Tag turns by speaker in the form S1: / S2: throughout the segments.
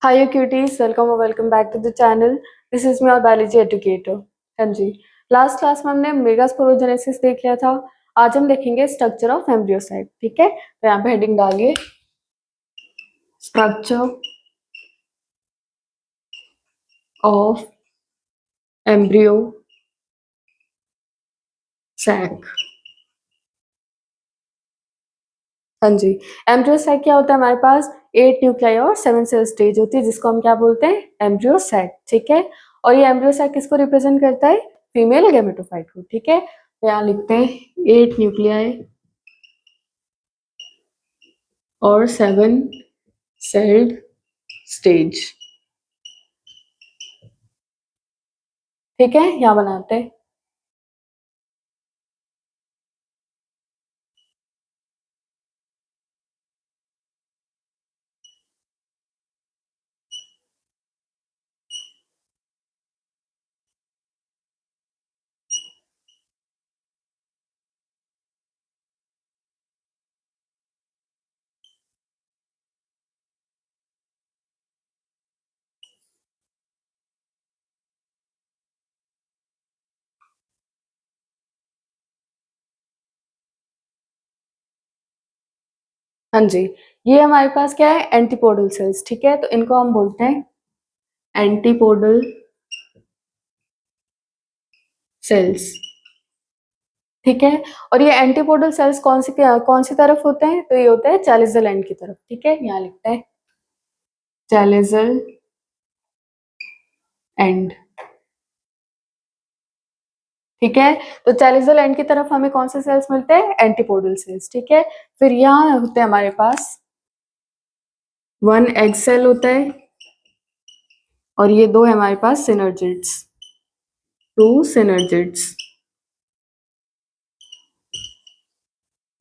S1: Hi, you cuties. Welcome or welcome back to the channel. This is me, your biology educator. हाँ जी, last class में हमने megasporogenesis देख लिया था. आज हम देखेंगे स्ट्रक्चर ऑफ एम्ब्रियोसाइट. ठीक है, तो यहाँ पे हेडिंग डालिए स्ट्रक्चर ऑफ एम्ब्रियो सैक. हाँ जी, एम्ब्रियोसैक क्या होता है हमारे पास? 8 न्यूक्लियाई और 7 सेल स्टेज होती है, जिसको हम क्या बोलते हैं? एम्ब्रियोसैक. ठीक है, और ये एम्ब्रियोसैक किसको रिप्रेजेंट करता है? फीमेल गैमेटोफाइट को. ठीक है, तो यहाँ लिखते हैं 8 न्यूक्लियाई और 7 सेल्ड स्टेज. ठीक है, यहाँ बनाते हैं. हाँ जी, ये हमारे पास क्या है? Antipodal cells. ठीक है, तो इनको हम बोलते हैं एंटीपोडल सेल्स. ठीक है, और ये एंटीपोडल सेल्स कौन सी तरफ होते हैं? तो ये होते हैं चैलिजल एंड की तरफ. ठीक है, यहाँ लिखते हैं चैलिजल एंड. ठीक है, तो चैलिजल एंड की तरफ हमें कौन से सेल्स मिलते हैं? Antipodal cells. ठीक है, फिर यहाँ होते हैं हमारे पास 1 एग सेल होता है और ये 2 है हमारे पास सिनर्जिड्स, 2 सिनर्जिड्स.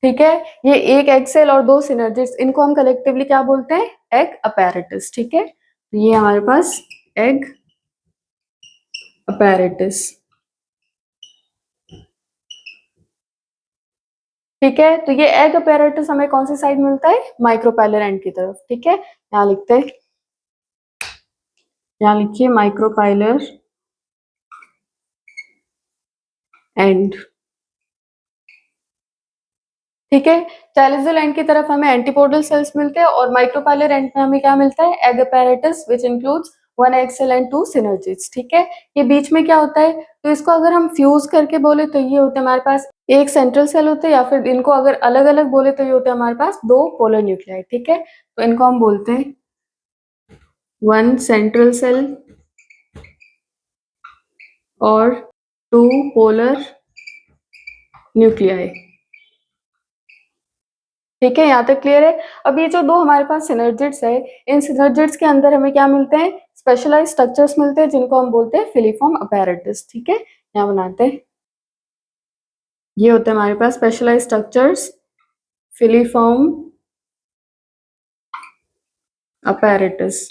S1: ठीक है, ये एक एग सेल और 2 सिनर्जिड्स, इनको हम कलेक्टिवली क्या बोलते हैं? Egg apparatus. ठीक है, ये हमारे पास एग अपैरेटस. ठीक है, तो ये एग अपैरेटस हमें कौन सी साइड मिलता है? माइक्रोपाइलर एंड की तरफ. ठीक है, यहाँ लिखते हैं, यहाँ लिखिए माइक्रोपाइलर एंड. ठीक है, चैलिजल एंड की तरफ हमें एंटीपोडल सेल्स मिलते हैं और माइक्रोपाइलर एंड में हमें क्या मिलता है? Egg apparatus which includes 1 egg cell and 2 synergids. ठीक है, ये बीच में क्या होता है? तो इसको अगर हम फ्यूज करके बोले तो ये होते हैं हमारे पास एक सेंट्रल सेल होते हैं, या फिर इनको अगर अलग अलग बोले तो ये होते हैं हमारे पास 2 पोलर न्यूक्लियाई. ठीक है, तो इनको हम बोलते हैं 1 सेंट्रल सेल और 2 पोलर न्यूक्लियाई. ठीक है, यहाँ तक क्लियर है. अब ये जो 2 हमारे पास सिनर्जिड्स है, इन सिनर्जिड्स के अंदर हमें क्या मिलते हैं? स्पेशलाइज्ड स्ट्रक्चर्स मिलते हैं, जिनको हम बोलते हैं फिलीफॉर्म अपैरेटस. ठीक है, यहाँ बनाते हैं, ये होते हैं हमारे पास स्पेशलाइज्ड स्ट्रक्चर्स फिलीफॉर्म अपैरेटस.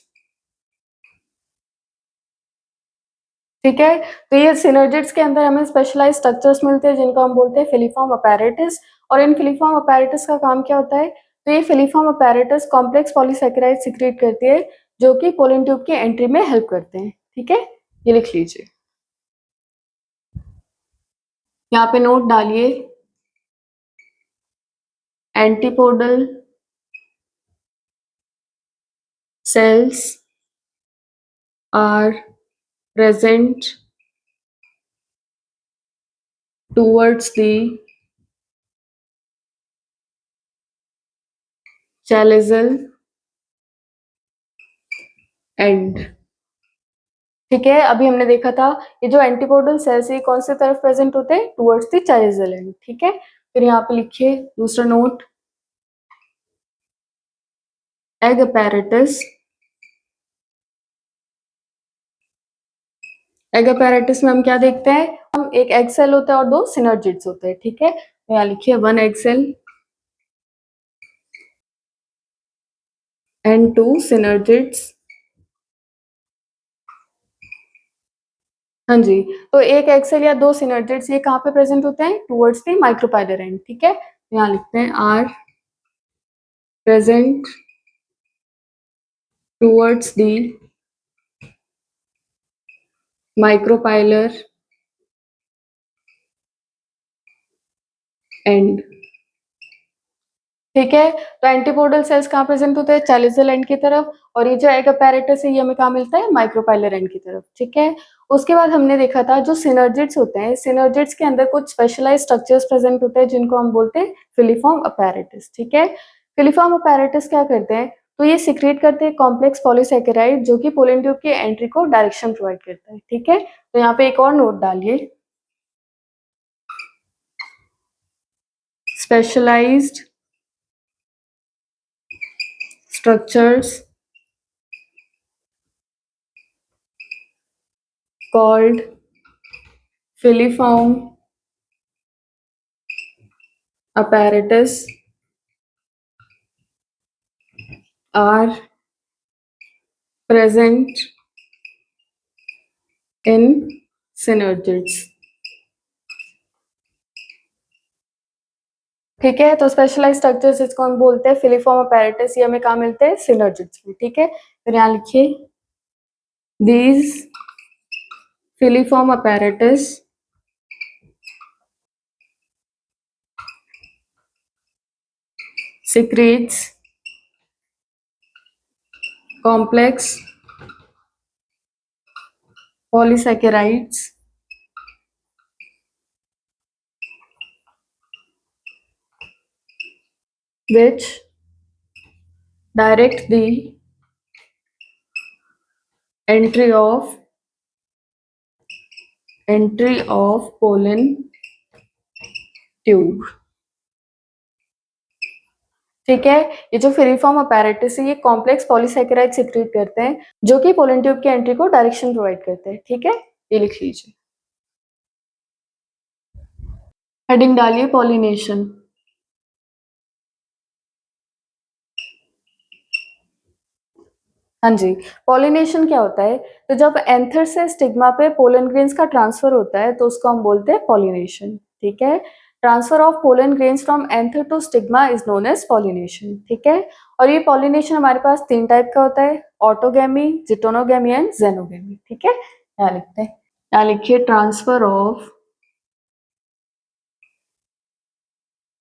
S1: ठीक है, तो ये सिनर्जिड्स के अंदर हमें स्पेशलाइज्ड स्ट्रक्चर्स मिलते हैं, जिनको हम बोलते हैं फिलीफॉर्म अपैरेटस. और इन फिलीफॉर्म अपैरेटस का काम क्या होता है? तो ये filiform apparatus complex polysaccharide secrete करती है, जो कि पोलन ट्यूब की एंट्री में हेल्प करते हैं. ठीक है, ये लिख लीजिए, यहाँ पे नोट डालिए antipodal cells are present towards the chalical end. ठीक है, अभी हमने देखा था ये जो एंटीपोडल सेल्स है कौन सी तरफ प्रेजेंट होते हैं? Towards the chalazal end. ठीक है, फिर यहाँ पे लिखिए दूसरा note, egg apparatus. Egg apparatus में हम क्या देखते हैं? हम एक एग सेल होता है और 2 सिनर्जिड्स होते हैं. ठीक है, तो यहाँ लिखिए 1 एग सेल एंड 2 सिनर्जिड्स. हाँ जी, तो एक एग सेल या 2 सिनर्जिड्स ये कहाँ पे प्रेजेंट होते हैं? Towards the micropylar end. ठीक है, यहाँ लिखते हैं are present towards the micropylar end। ठीक है, तो एंटीपोडल सेल्स कहाँ प्रेजेंट होते हैं? चैलिसल एंड की तरफ, और ये जो एग अपैरेटस है ये हमें कहाँ मिलता है? माइक्रोपाइलर एंड की तरफ। ठीक है, उसके बाद हमने देखा था जो सिनर्जिड्स होते हैं, सिनर्जिड्स के अंदर कुछ स्पेशलाइज स्ट्रक्चर्स प्रेजेंट होते हैं जिनको हम बोलते हैं फिलीफॉर्म अपैरेटस। ठीक है, फिलीफॉर्म अपैरेटस क्या करते हैं? तो ये सिक्रेट करते हैं कॉम्प्लेक्स पॉलीसैकेराइड जो कि पोलन ट्यूब की एंट्री को डायरेक्शन प्रोवाइड करता है। ठीक है, तो यहाँ पे एक और नोट डालिए, specialised structures called filiform apparatus are present in synergids। ठीक है, तो स्पेशलाइज स्ट्रक्चर्स इसको हम बोलते हैं फिलीफॉर्म अपैरेटस, ये हमें कहाँ मिलते हैं? सिनर्जिड्स में। ठीक है, फिर यहाँ लिखिए these filiform apparatus secretes complex polysaccharides which direct the entry of pollen tube। ठीक है, ये जो फिलीफॉर्म अपैरेटस है ये कॉम्प्लेक्स पॉलीसैकेराइड सिक्रीट करते हैं जो कि पोलन ट्यूब की एंट्री को डायरेक्शन प्रोवाइड करते हैं। ठीक है, ये लिख लीजिए। हेडिंग डालिए पॉलिनेशन। हाँ जी, पॉलिनेशन क्या होता है? तो जब एंथर से स्टिग्मा पे पोलन ग्रेन्स का ट्रांसफर होता है तो उसको हम बोलते हैं पॉलिनेशन। ठीक है, transfer of pollen grains from anther to stigma is known as pollination. ठीक है, और ये पॉलिनेशन हमारे पास 3 टाइप का होता है, ऑटोगैमी, जिटोनोगैमी एंड जेनोगैमी। ठीक है, यहाँ लिखते हैं, यहाँ लिखिए transfer of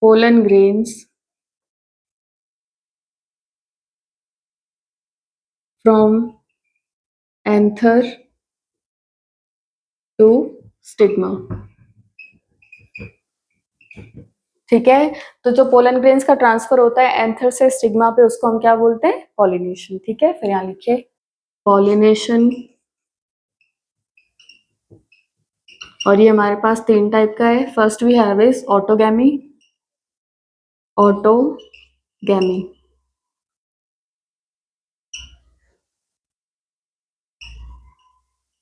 S1: pollen grains from anther to stigma. ठीक है, तो जो पोलन ग्रेन्स का ट्रांसफर होता है एंथर से स्टिग्मा पे उसको हम क्या बोलते हैं? पॉलिनेशन। ठीक है, फिर यहाँ लिखिए पॉलिनेशन, और ये हमारे पास 3 टाइप का है। First we have is autogamy, autogamy,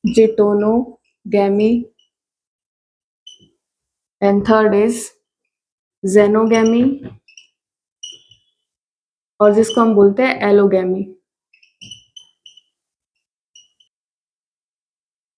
S1: geitonogamy and third is xenogamy, और जिसको हम बोलते हैं एलोगैमी।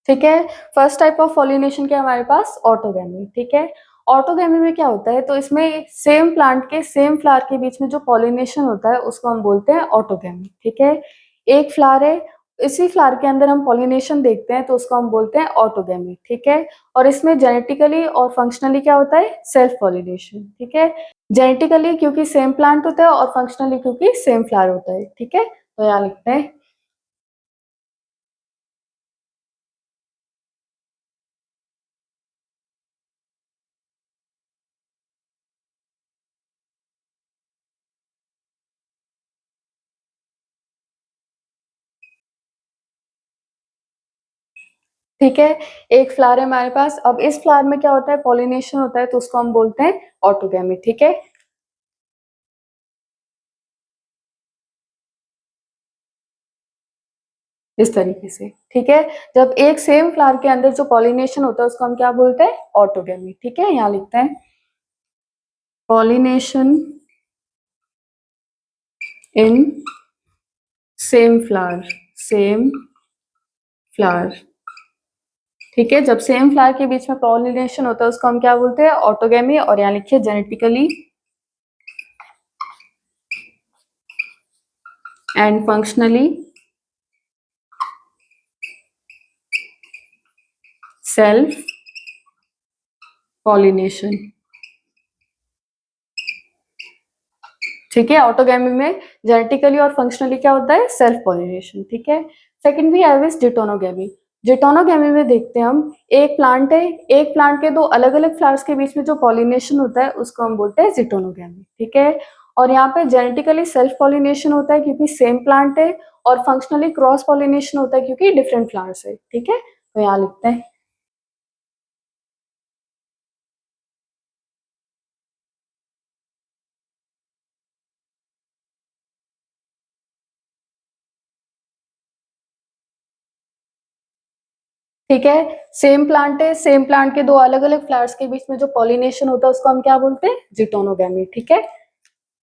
S1: ठीक है, फर्स्ट टाइप ऑफ पॉलिनेशन क्या है हमारे पास? ऑटोगैमी। ठीक है, ऑटोगैमी में क्या होता है? तो इसमें सेम प्लांट के सेम फ्लावर के बीच में जो पॉलिनेशन होता है उसको हम बोलते हैं ऑटोगैमी। ठीक है, एक फ्लावर है, इसी फ्लावर के अंदर हम पॉलिनेशन देखते हैं तो उसको हम बोलते हैं ऑटोगैमी। ठीक है, और इसमें जेनेटिकली और फंक्शनली क्या होता है? Self pollination. ठीक है, जेनेटिकली क्योंकि सेम प्लांट होता है और फंक्शनली क्योंकि सेम फ्लावर होता है। ठीक है, तो यहाँ लिखते हैं ठीक है, एक फ्लावर है हमारे पास। अब इस फ्लावर में क्या होता है? पॉलिनेशन होता है तो उसको हम बोलते हैं ऑटोगैमी। ठीक है, इस तरीके से। ठीक है, जब एक सेम फ्लावर के अंदर जो पॉलिनेशन होता है उसको हम क्या बोलते हैं? ऑटोगैमी। ठीक है, यहाँ लिखते हैं pollination in same flower, same flower. ठीक है, जब सेम फ्लावर के बीच में पॉलिनेशन होता है उसको हम क्या बोलते हैं? ऑटोगैमी, और यहाँ लिखिए genetically and functionally self pollination. ठीक है, ऑटोगैमी में जेनेटिकली और फंक्शनली क्या होता है, सेल्फ पॉलिनेशन। ठीक है, सेकंड भी है डिटोनोगैमी। जिटोनोगैमी में देखते हैं हम, एक प्लांट है, एक प्लांट के दो अलग अलग फ्लावर्स के बीच में जो पॉलिनेशन होता है उसको हम बोलते हैं जिटोनोगैमी। ठीक है, और यहाँ पे जेनेटिकली सेल्फ पॉलिनेशन होता है क्योंकि सेम प्लांट है, और फंक्शनली क्रॉस पॉलिनेशन होता है क्योंकि डिफरेंट फ्लावर्स है। ठीक है, तो यहाँ लिखते हैं। ठीक है, सेम प्लांट है, सेम प्लांट के दो अलग अलग फ्लावर्स के बीच में जो पॉलिनेशन होता है उसको हम क्या बोलते हैं, जिटोनोगैमी। ठीक है,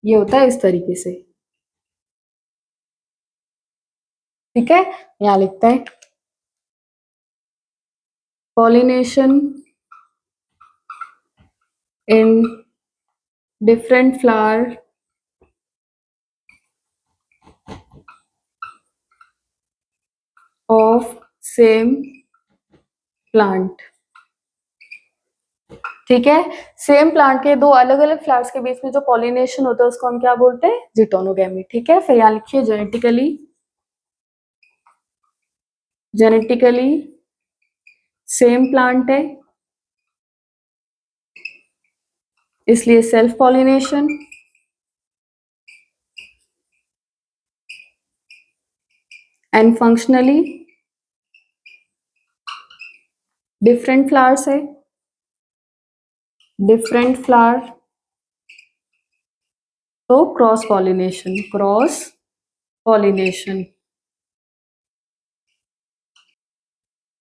S1: ये होता है इस तरीके से। ठीक है, यहाँ लिखते हैं pollination in different flower of same plant. ठीक है, सेम प्लांट के दो अलग अलग फ्लावर्स के बीच में जो पॉलिनेशन होता है उसको हम क्या बोलते हैं, जिटोनोगैमी। ठीक है, फिर यहाँ लिखिए जेनेटिकली, जेनेटिकली सेम प्लांट है इसलिए self pollination, and functionally different flowers है, डिफरेंट फ्लावर, तो क्रॉस पॉलिनेशन, क्रॉस पॉलिनेशन।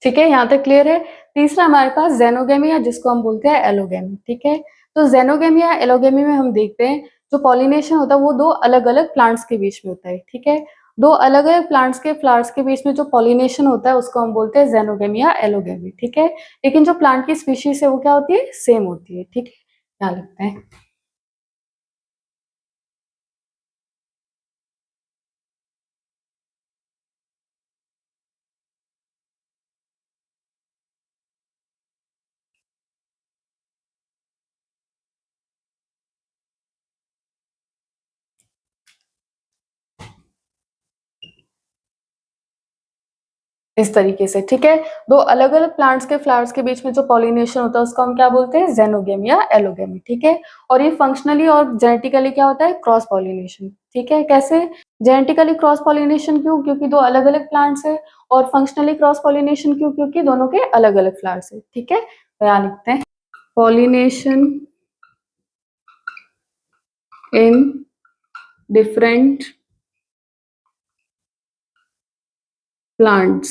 S1: ठीक है, यहाँ तक क्लियर है। तीसरा हमारे पास जेनोगेमी या जिसको हम बोलते हैं एलोगेमी। ठीक है, तो जेनोगेमी या एलोगेमी में हम देखते हैं जो पॉलिनेशन होता है वो दो अलग अलग प्लांट्स के बीच में होता है। ठीक है, दो अलग अलग प्लांट्स के फ्लावर्स के बीच में जो पॉलिनेशन होता है उसको हम बोलते हैं जेनोगेमी या एलोगेमी। ठीक है, लेकिन जो प्लांट की स्पीशीज है वो क्या होती है, सेम होती है। ठीक है, क्या लगता है। इस तरीके से। ठीक है, दो अलग अलग प्लांट्स के फ्लावर्स के बीच में जो पॉलिनेशन होता है उसको हम क्या बोलते हैं, जेनोगेमी या एलोगेमी। ठीक है, और ये फंक्शनली और जेनेटिकली क्या होता है, क्रॉस पॉलिनेशन। ठीक है, कैसे, जेनेटिकली क्रॉस पॉलिनेशन क्यों, क्योंकि दो अलग अलग प्लांट्स है, और फंक्शनली क्रॉस पॉलिनेशन क्यों, क्योंकि दोनों के अलग अलग फ्लावर्स है। ठीक है, तो यहाँ लिखते हैं पॉलिनेशन इन डिफरेंट प्लांट्स।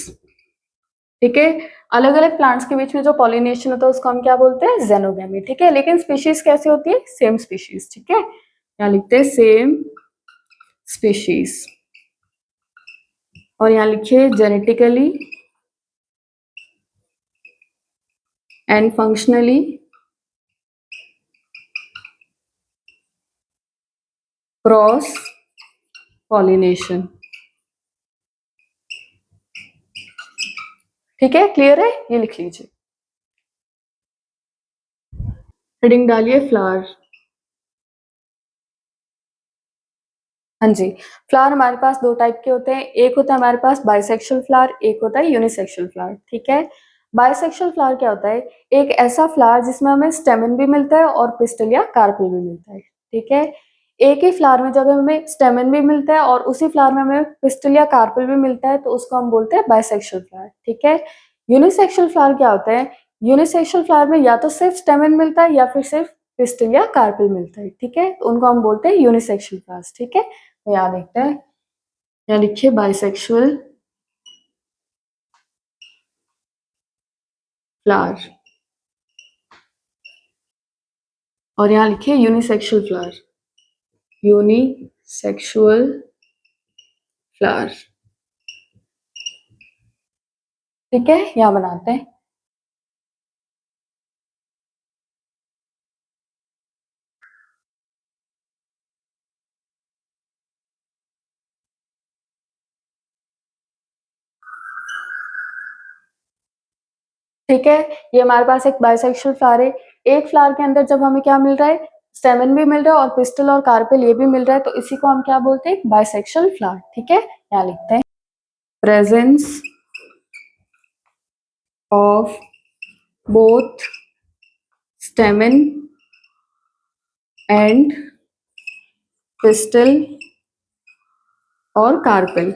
S1: ठीक है, अलग अलग प्लांट्स के बीच में जो पॉलिनेशन होता है उसको हम क्या बोलते हैं, जेनोगेमी। ठीक है, लेकिन स्पीशीज कैसी होती है, सेम स्पीशीज। ठीक है, यहाँ लिखते हैं सेम स्पीशीज, और यहाँ लिखिए genetically and functionally cross pollination. ठीक है, क्लियर है, ये लिख लीजिए। हेडिंग डालिए फ्लावर। हाँ जी, फ्लावर हमारे पास दो टाइप के होते हैं, एक होता है हमारे पास बाइसेक्सुअल फ्लावर, एक होता है यूनिसेक्सुअल फ्लावर। ठीक है, बाइसेक्सुअल फ्लावर क्या होता है, एक ऐसा फ्लावर जिसमें हमें स्टेमन भी मिलता है और पिस्टल या कार्पेल भी मिलता है। ठीक है, एक ही फ्लावर में जब हमें स्टेमन भी मिलता है और उसी फ्लावर में हमें पिस्टल या कार्पेल भी मिलता है तो उसको हम बोलते हैं बाइसेक्सुअल फ्लावर। ठीक है, यूनिसेक्सुअल फ्लावर क्या होता है, यूनिसेक्सुअल फ्लावर में या तो सिर्फ स्टेमन मिलता है या फिर सिर्फ पिस्टल या कार्पेल मिलता है। ठीक है, तो उनको हम बोलते हैं यूनिसेक्सुअल फ्लावर्स। ठीक है, तो यहाँ देखते हैं, यहाँ लिखिए बाइसेक्सुअल फ्लावर, और यहाँ लिखिए यूनिसेक्सुअल फ्लावर, यूनिसेक्सुअल फ्लावर। ठीक है, यहाँ बनाते हैं। ठीक है, ये हमारे पास एक बाइसेक्सुअल फ्लावर है। एक फ्लावर के अंदर जब हमें क्या मिल रहा है, स्टेमन भी मिल रहा है और पिस्टल और कार्पेल ये भी मिल रहा है, तो इसी को हम क्या बोलते हैं, बाइसेक्सुअल फ्लावर। ठीक है, यहाँ लिखते हैं presence of both स्टेमन and pistol और कार्पेल।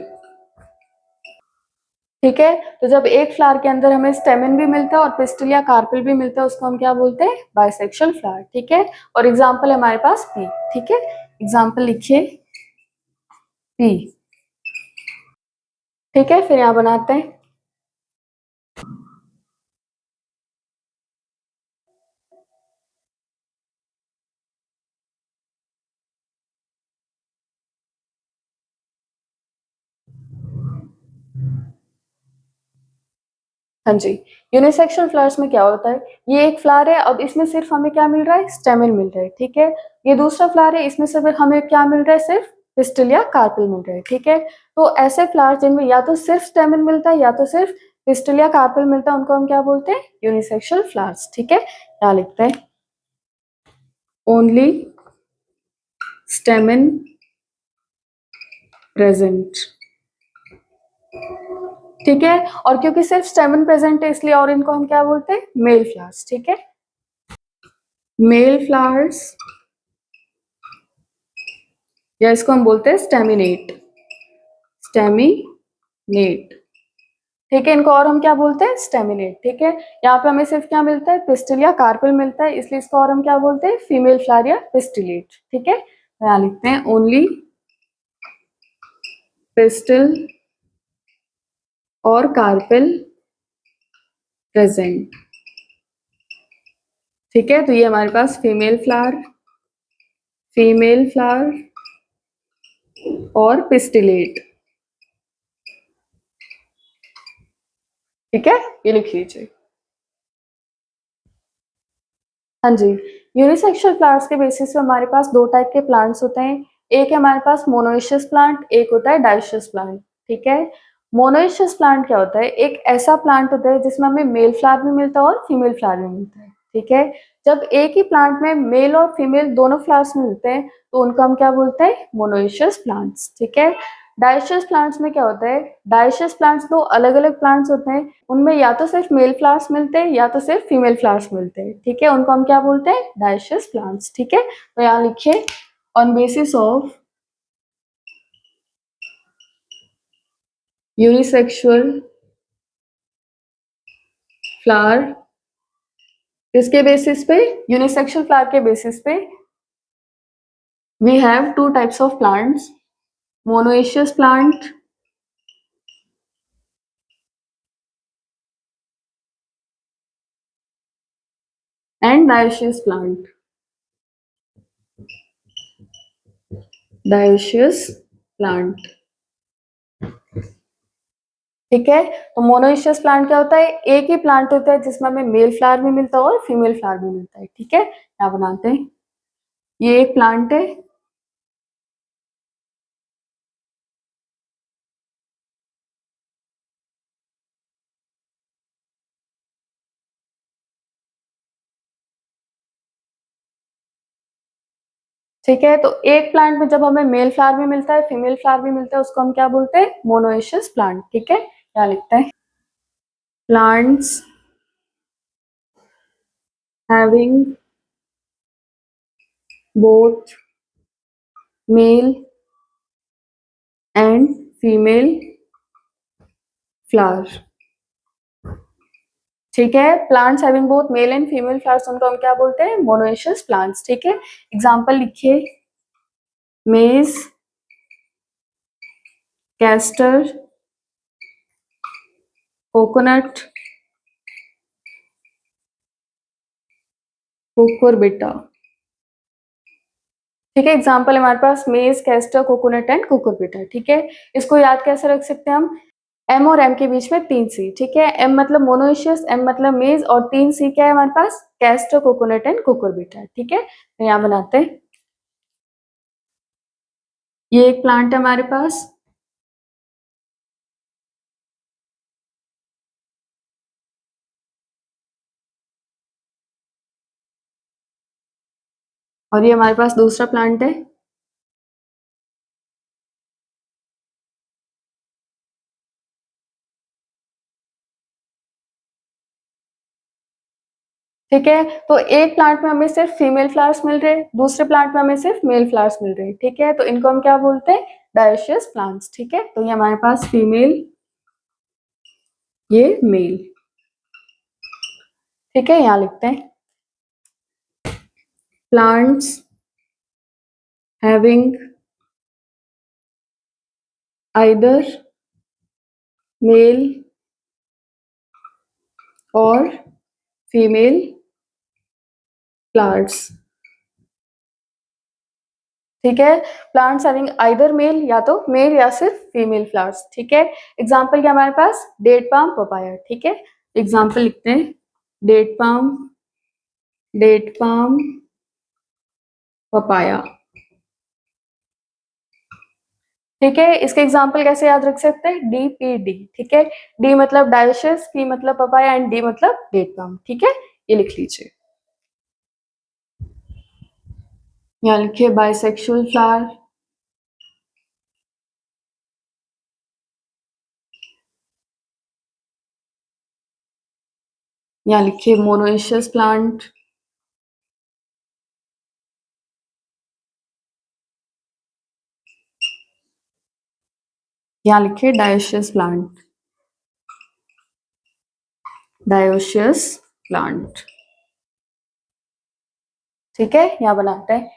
S1: ठीक है, तो जब एक फ्लावर के अंदर हमें स्टेमन भी मिलता है और पिस्टल या कार्पेल भी मिलता है, उसको हम क्या बोलते हैं, बाइसेक्सुअल फ्लावर। ठीक है, और एग्जाम्पल है हमारे पास पी। ठीक है, एग्जाम्पल लिखिए पी। ठीक है, फिर यहाँ बनाते हैं। हाँ जी, यूनिसेक्सुअल फ्लावर्स में क्या होता है, ये एक फ्लावर है, अब इसमें सिर्फ हमें क्या मिल रहा है, स्टेमन मिल रहा है। ठीक है, ये दूसरा फ्लावर है, इसमें सिर्फ हमें क्या मिल रहा है, सिर्फ पिस्टल या कार्पेल मिल रहा है। ठीक है, तो ऐसे फ्लावर जिनमें या तो सिर्फ स्टेमन मिलता है या तो सिर्फ पिस्टल या कार्पेल मिलता है, उनको हम क्या बोलते हैं, यूनिसेक्सुअल फ्लावर्स। ठीक है, क्या लिखते हैं, ओनली स्टेमन प्रेजेंट। ठीक है, और क्योंकि सिर्फ स्टेमन प्रेजेंट है इसलिए और इनको हम क्या बोलते हैं, मेल फ्लावर्स। ठीक है, मेल फ्लावर्स या इसको हम बोलते हैं स्टेमिनेट, स्टेमिनेट। ठीक है, इनको और हम क्या बोलते हैं, स्टेमिनेट। ठीक है, यहाँ पे हमें सिर्फ क्या मिलता है, पिस्टल या कार्पेल मिलता है, इसलिए इसको और हम क्या बोलते हैं, फीमेल फ्लावर या पिस्टिलेट। ठीक है, तो यहाँ लिखते हैं ओनली पिस्टल और कार्पेल प्रेजेंट। ठीक है, तो ये हमारे पास फीमेल फ्लावर, फीमेल फ्लावर और पिस्टिलेट। ठीक है, ये लिख लीजिए। हाँ जी, यूनिसेक्सुअल प्लांट्स के बेसिस पे हमारे पास दो टाइप के प्लांट्स होते हैं। एक है हमारे पास मोनोइशियस प्लांट, एक होता है डाइशियस प्लांट। ठीक है, मोनोइशियस प्लांट क्या होता है, एक ऐसा प्लांट होता है जिसमें हमें मेल फ्लावर भी मिलता है और फीमेल फ्लावर भी मिलता है। ठीक है, जब एक ही प्लांट में मेल और फीमेल दोनों फ्लावर्स मिलते हैं, तो उनको हम क्या बोलते हैं, मोनोइशियस प्लांट्स। ठीक है, डाइशियस प्लांट्स में क्या होता है, डाइशियस प्लांट्स दो अलग अलग प्लांट्स होते हैं, उनमें या तो सिर्फ मेल फ्लावर्स मिलते हैं या तो सिर्फ फीमेल फ्लावर्स मिलते हैं। ठीक है, उनको हम क्या बोलते हैं, डाइशियस प्लांट्स। ठीक है, तो यहाँ लिखिए on basis of unisexual flower, किसके बेसिस पे, यूनिसेक्सुअल फ्लावर के बेसिस पे we have two types of plants, monoecious plant and dioecious plant, dioecious plant. ठीक है, तो मोनोइशियस प्लांट क्या होता है, एक ही प्लांट होता है जिसमें हमें मेल फ्लावर भी मिलता है और फीमेल फ्लावर भी मिलता है। ठीक है, यहाँ बनाते हैं, ये एक प्लांट है, ठीक है, तो एक प्लांट में जब हमें मेल फ्लावर भी मिलता है फीमेल फ्लावर भी मिलता है, उसको हम क्या बोलते हैं, मोनोइशियस प्लांट। ठीक है, क्या लिखते हैं, plants having both male and female flower. ठीक है, plants having both male and female flowers, उनको हम क्या बोलते हैं, मोनोइशियस प्लांट्स। ठीक है, एग्जांपल लिखिए, मेज, कैस्टर, कोकोनट, कुकुरबिटा। ठीक है, एग्जाम्पल हमारे पास मेज, कैस्टर, कोकोनट एंड कुकुरबिटा। ठीक है, इसको याद कैसे रख सकते हैं हम, एम और एम के बीच में तीन सी। ठीक है, एम मतलब मोनोइशियस, एम मतलब मेज, और तीन सी क्या है हमारे पास, कैस्टर, कोकोनट एंड कुकुरबिटा। ठीक है, तो यहाँ बनाते हैं, ये एक प्लांट है हमारे पास, और ये हमारे पास दूसरा प्लांट है। ठीक है, तो एक प्लांट में हमें सिर्फ फीमेल फ्लावर्स मिल रहे हैं, दूसरे प्लांट में हमें सिर्फ मेल फ्लावर्स मिल रहे हैं। ठीक है, तो इनको हम क्या बोलते हैं? Dioecious plants. ठीक है, तो ये हमारे पास फीमेल, ये मेल। ठीक है, यहाँ लिखते हैं प्लांट्स हैविंग आइदर मेल और फीमेल फ्लावर्स। ठीक है, प्लांट्स हैविंग आइदर मेल, या तो मेल या सिर्फ फीमेल फ्लावर्स। ठीक है, एग्जाम्पल क्या हमारे पास? Date palm, papaya. ठीक है, एग्जाम्पल लिखते हैं date palm, date palm, papaya. ठीक है, इसके एग्जाम्पल कैसे याद रख सकते हैं? DPD। ठीक है, डी मतलब डायोशियस, पी मतलब पपाया एंड डी मतलब डेट पाम। ठीक है, ये लिख लीजिए। यहाँ लिखिए बाइसेक्सुअल फ्लावर, यहाँ लिखिए मोनोइशियस प्लांट, यहाँ लिखिए डायोशियस प्लांट, डायोशियस प्लांट। ठीक है, यहाँ बनाते हैं।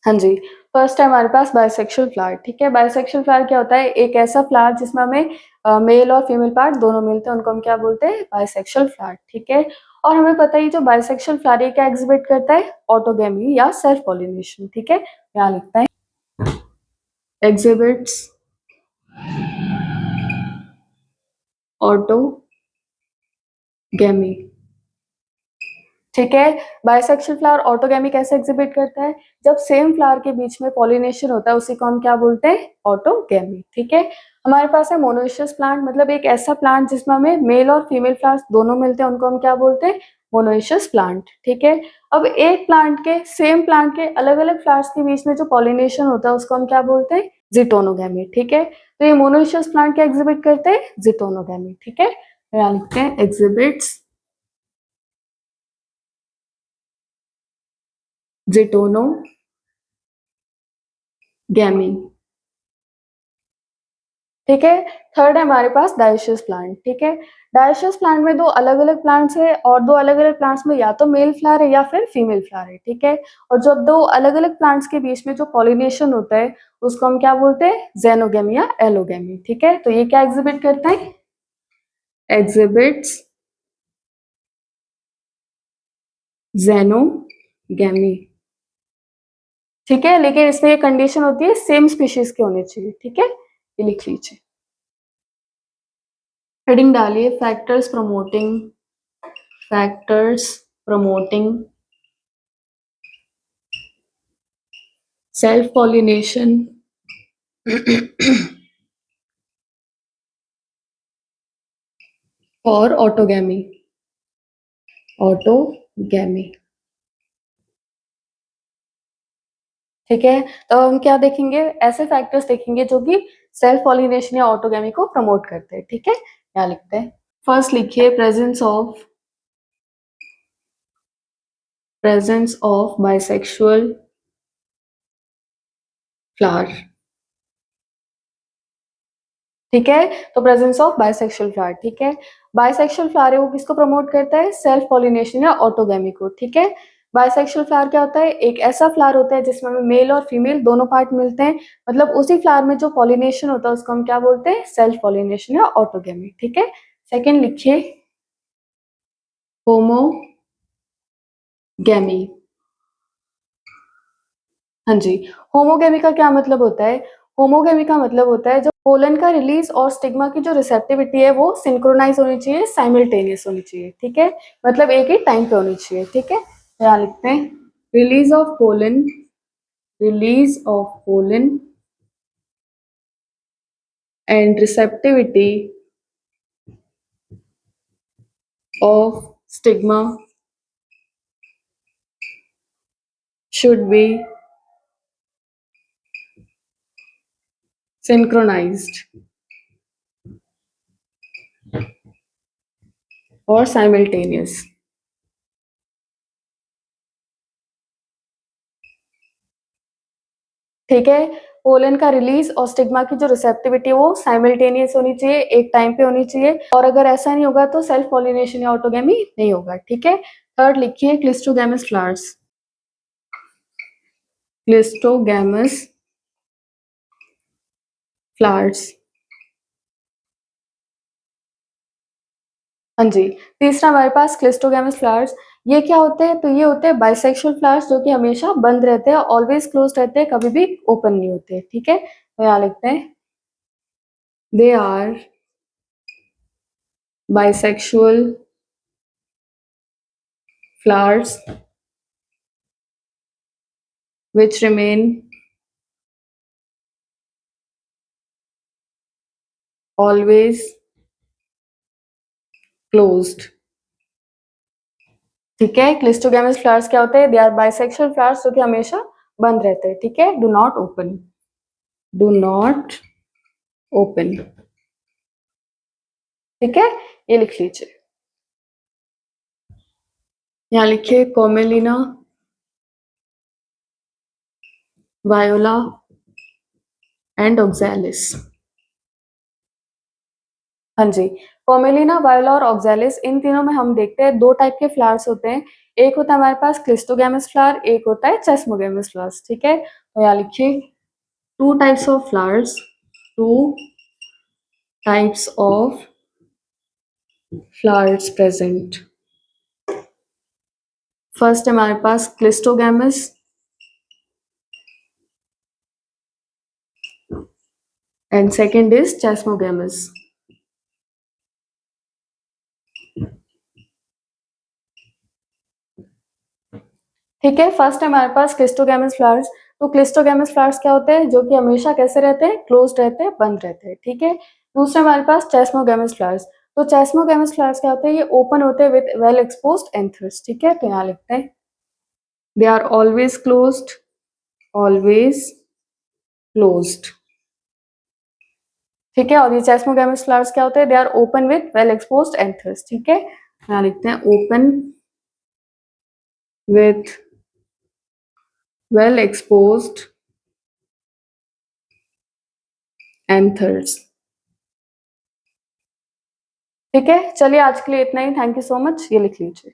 S1: हाँ जी, फर्स्ट है हमारे पास बाइसेक्सुअल फ्लावर। ठीक है, बाइसेक्सुअल फ्लावर क्या होता है? एक ऐसा फ्लावर जिसमें हमें मेल और फीमेल पार्ट दोनों मिलते हैं, उनको हम क्या बोलते हैं? Bisexual flower. ठीक है, और हमें पता है जो बाइसेक्सुअल फ्लावर ये क्या एग्जिबिट करता है? ऑटोगैमी या सेल्फ पॉलिनेशन। ठीक है, यहाँ लिखता है एग्जिबिट्स ऑटोगैमी। ठीक है, बाइसेक्सुअल फ्लावर ऑटोगैमी कैसे एग्जिबिट करता है? जब सेम फ्लावर के बीच में पॉलिनेशन होता है उसी को हम क्या बोलते हैं? ऑटोगैमी। ठीक है, हमारे पास है मोनोइशियस प्लांट, मतलब एक ऐसा प्लांट जिसमें हमें मेल और फीमेल फ्लावर्स दोनों मिलते हैं, उनको हम क्या बोलते हैं? Monoecious plant. ठीक है, अब एक प्लांट के, सेम प्लांट के अलग अलग फ्लावर्स के बीच में जो पॉलिनेशन होता है उसको हम क्या बोलते हैं? जिटोनोगैमी। ठीक है, तो ये मोनोइशियस प्लांट क्या एग्जिबिट करते हैं? जिटोनोगैमी। ठीक है, यहाँ लिखते हैं एग्जिबिट्स जिटोनोगैमी। ठीक है, थर्ड है हमारे पास डायोशियस प्लांट। ठीक है, डायोशियस प्लांट में दो अलग अलग प्लांट्स है और दो अलग अलग प्लांट्स में या तो मेल फ्लावर है या फिर फीमेल फ्लावर है। ठीक है, और जब दो अलग अलग प्लांट्स के बीच में जो पॉलिनेशन होता है उसको हम क्या बोलते हैं? जेनोगेमी या एलोगेमी। ठीक है, तो ये क्या एग्जिबिट करता है? Exhibits xenogamy. ठीक है, लेकिन इसमें ये कंडीशन होती है सेम स्पीशीज के होने चाहिए। ठीक है, ये लिख लीजिए। हेडिंग डालिए फैक्टर्स प्रमोटिंग सेल्फ पॉलिनेशन और ऑटोगैमी। ठीक है, तो हम क्या देखेंगे? ऐसे फैक्टर्स देखेंगे जो कि सेल्फ पॉलिनेशन या ऑटोगैमी को प्रमोट करते हैं। ठीक है, यहाँ लिखते हैं। फर्स्ट लिखिए प्रेजेंस ऑफ बाइसेक्सुअल फ्लावर। ठीक है, तो प्रेजेंस ऑफ बाइसेक्सुअल फ्लावर। ठीक है, बाइसेक्सुअल फ्लावर है वो किसको प्रमोट करता है? सेल्फ पॉलिनेशन या ऑटोगैमी को। ठीक है, बाइसेक्सुअल फ्लावर क्या होता है? एक ऐसा फ्लावर होता है जिसमें हमें मेल और फीमेल दोनों पार्ट मिलते हैं, मतलब उसी फ्लावर में जो पॉलिनेशन होता है उसको हम क्या बोलते हैं? सेल्फ पॉलिनेशन या ऑटोगेमी, ठीक है। सेकंड लिखिए होमोगेमी। हाँ जी, होमोगेमी का क्या मतलब होता है? होमोगेमी का मतलब होता है जो पोलन का रिलीज और स्टिग्मा की जो रिसेप्टिविटी है वो सिंक्रोनाइज होनी चाहिए, साइमल्टेनियस होनी चाहिए, ठीक है। मतलब एक ही टाइम पे होनी चाहिए, ठीक है। तो यहाँ लिखते हैं release of pollen, release of pollen and receptivity of stigma should be synchronized or simultaneous। ठीक है, पोलन का रिलीज और स्टिग्मा की जो रिसेप्टिविटी है वो साइमल्टेनियस होनी चाहिए, एक टाइम पे होनी चाहिए, और अगर ऐसा नहीं होगा तो सेल्फ पॉलिनेशन या ऑटोगेमी नहीं होगा, ठीक है। थर्ड लिखिए क्लिस्टोगैमस फ्लावर्स। Cleistogamous flowers. हाँ जी, तीसरा हमारे पास क्लिस्टोगैमस फ्लावर्स। ये क्या होते हैं? तो ये होते हैं बाइसेक्सुअल फ्लावर्स जो कि हमेशा बंद रहते हैं, ऑलवेज क्लोज रहते हैं, कभी भी ओपन नहीं होते, ठीक है। तो यहाँ लिखते हैं they are bisexual flowers which remain always closed। ठीक है, क्लिस्टोगैमस फ्लावर्स क्या होते हैं? दे आर बाइसेक्सुअल फ्लावर्स जो कि हमेशा बंद रहते हैं, ठीक है। Do not open, do not open, ठीक है। ये लिख लीजिए। यहाँ लिखिए कोमेलिना वायोला एंड ऑक्सैलिस। हाँ जी, कोमेलिना वायोला और ऑक्सैलिस, इन तीनों में हम देखते हैं दो टाइप के फ्लावर्स होते हैं। एक होता है हमारे पास क्लिस्टोगैमस फ्लावर, एक होता है चेस्मोगैमस फ्लावर्स, ठीक है। तो यहाँ लिखिए two types of flowers, two types of flowers present। First हमारे पास क्लिस्टोगैमस एंड सेकंड इज चेस्मोगैमस। ठीक है, फर्स्ट हमारे पास क्लिस्टोगैमस फ्लावर्स। तो क्लिस्टोगैमस फ्लावर्स क्या होते हैं? जो कि हमेशा कैसे रहते हैं? क्लोज्ड रहते हैं, बंद रहते हैं, ठीक है। दूसरा हमारे पास चेस्मोगैमस फ्लावर्स। तो चेस्मोगैमस फ्लावर्स क्या होते हैं? ये ओपन होते हैं विद वेल एक्सपोज्ड एंथर्स, ठीक है। तो यहाँ लिखते हैं they are always closed, always closed, ठीक है। और ये चेस्मोगैमस फ्लावर्स क्या होते हैं? They are open with well exposed anthers, ठीक है। यहाँ लिखते हैं open with well exposed anthers, ठीक है। चलिए आज के लिए इतना ही, थैंक यू सो मच। ये लिख लीजिए।